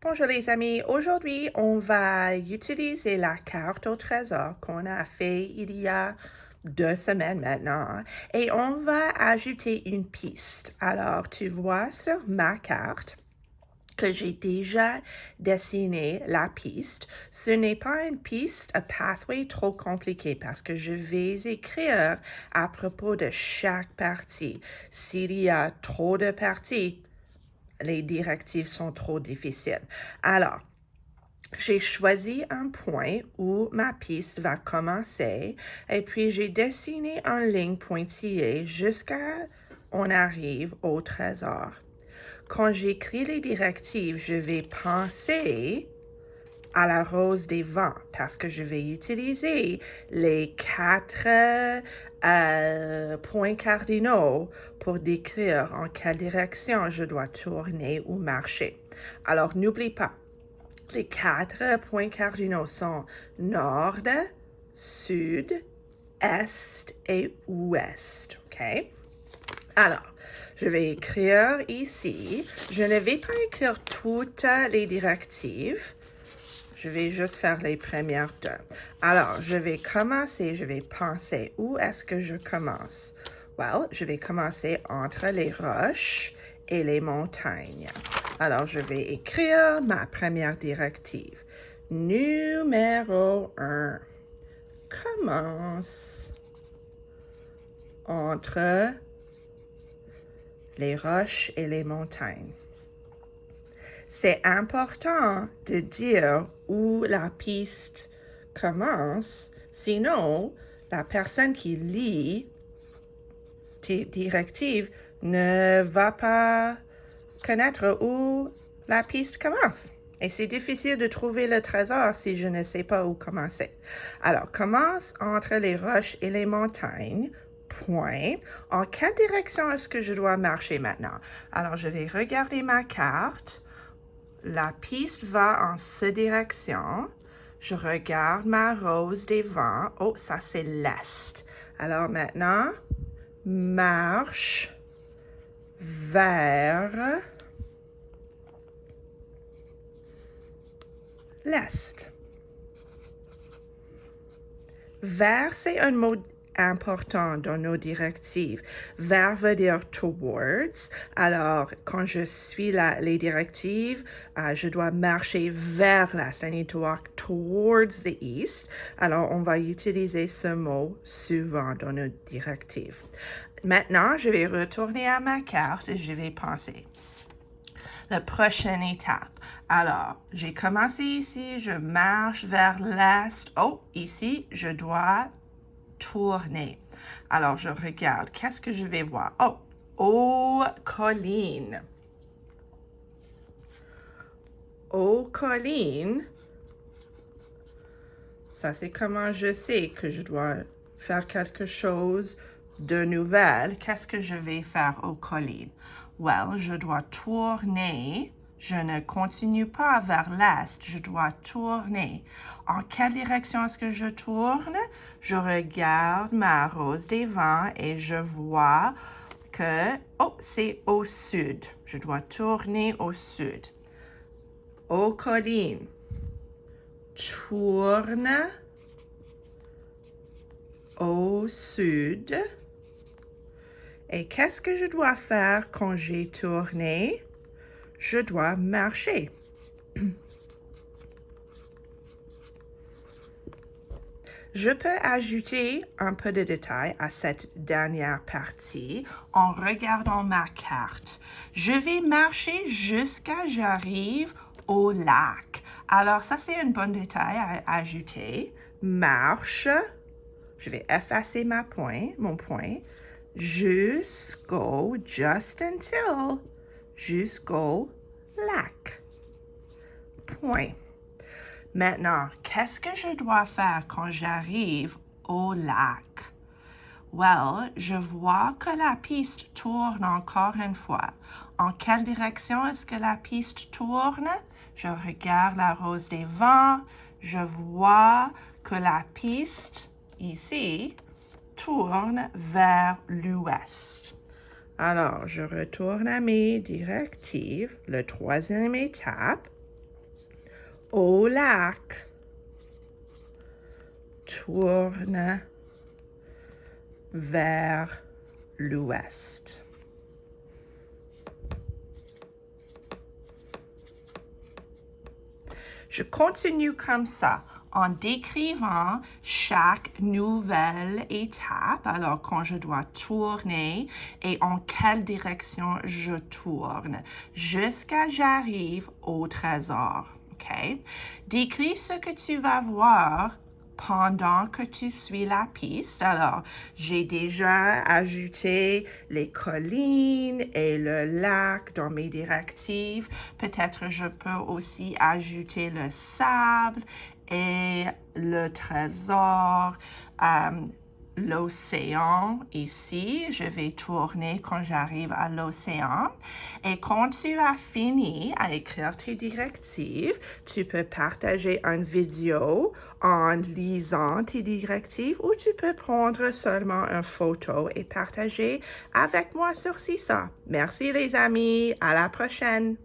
Bonjour les amis, aujourd'hui on va utiliser la carte au trésor qu'on a fait il y a 2 semaines maintenant et on va ajouter une piste. Alors tu vois sur ma carte que j'ai déjà dessiné la piste. Ce n'est pas une piste, un pathway trop compliqué parce que je vais écrire à propos de chaque partie. S'il y a trop de parties, les directives sont trop difficiles. Alors, j'ai choisi un point où ma piste va commencer et puis j'ai dessiné une ligne pointillée jusqu'à on arrive au trésor. Quand j'écris les directives, je vais penser à la rose des vents parce que je vais utiliser les 4 points cardinaux pour décrire en quelle direction je dois tourner ou marcher. Alors, n'oublie pas, les 4 points cardinaux sont nord, sud, est et ouest. OK? Alors, je vais écrire ici. Je ne vais pas écrire toutes les directives. Je vais juste faire les premières 2. Alors, je vais commencer, je vais penser où est-ce que je commence. Well, je vais commencer entre les roches et les montagnes. Alors, je vais écrire ma première directive. Numéro 1. Commence entre les roches et les montagnes. C'est important de dire où la piste commence, sinon la personne qui lit tes directives ne va pas connaître où la piste commence. Et c'est difficile de trouver le trésor si je ne sais pas où commencer. Alors, commence entre les roches et les montagnes. Point. En quelle direction est-ce que je dois marcher maintenant? Alors, je vais regarder ma carte. La piste va en cette direction. Je regarde ma rose des vents. Oh, ça c'est l'est. Alors maintenant, marche vers l'est. Vers, c'est un mot important dans nos directives. Vers veut dire towards. Alors, quand je suis les directives, je dois marcher vers l'est. I need to walk towards the east. Alors, on va utiliser ce mot souvent dans nos directives. Maintenant, je vais retourner à ma carte et je vais penser. La prochaine étape. Alors, j'ai commencé ici, je marche vers l'est. Oh, ici, je dois tourner. Alors, je regarde. Qu'est-ce que je vais voir? Oh, aux collines. Aux collines. Ça, c'est comment je sais que je dois faire quelque chose de nouvel. Qu'est-ce que je vais faire aux collines? Well, je dois tourner. Je ne continue pas vers l'est, je dois tourner. En quelle direction est-ce que je tourne? Je regarde ma rose des vents et je vois que, oh, c'est au sud. Je dois tourner au sud. Aux collines. Tourne au sud. Et qu'est-ce que je dois faire quand j'ai tourné? Je dois marcher. Je peux ajouter un peu de détails à cette dernière partie en regardant ma carte. Je vais marcher jusqu'à j'arrive au lac. Alors ça, c'est un bon détail à ajouter. Marche. Je vais effacer mon point. Jusqu'au, just until, jusqu'au lac. Point. Maintenant, qu'est-ce que je dois faire quand j'arrive au lac? Well, je vois que la piste tourne encore une fois. En quelle direction est-ce que la piste tourne? Je regarde la rose des vents. Je vois que la piste, ici, tourne vers l'ouest. Alors, je retourne à mes directives, la troisième étape. au lac, tourne vers l'ouest. Je continue comme ça en décrivant chaque nouvelle étape. Alors, quand je dois tourner et en quelle direction je tourne jusqu'à j'arrive au trésor. OK? Décris ce que tu vas voir pendant que tu suis la piste. Alors, j'ai déjà ajouté les collines et le lac dans mes directives. Peut-être je peux aussi ajouter le sable et le trésor, l'océan ici. Je vais tourner quand j'arrive à l'océan. Et quand tu as fini à écrire tes directives, tu peux partager une vidéo en lisant tes directives ou tu peux prendre seulement une photo et partager avec moi sur CISA. Merci les amis, à la prochaine.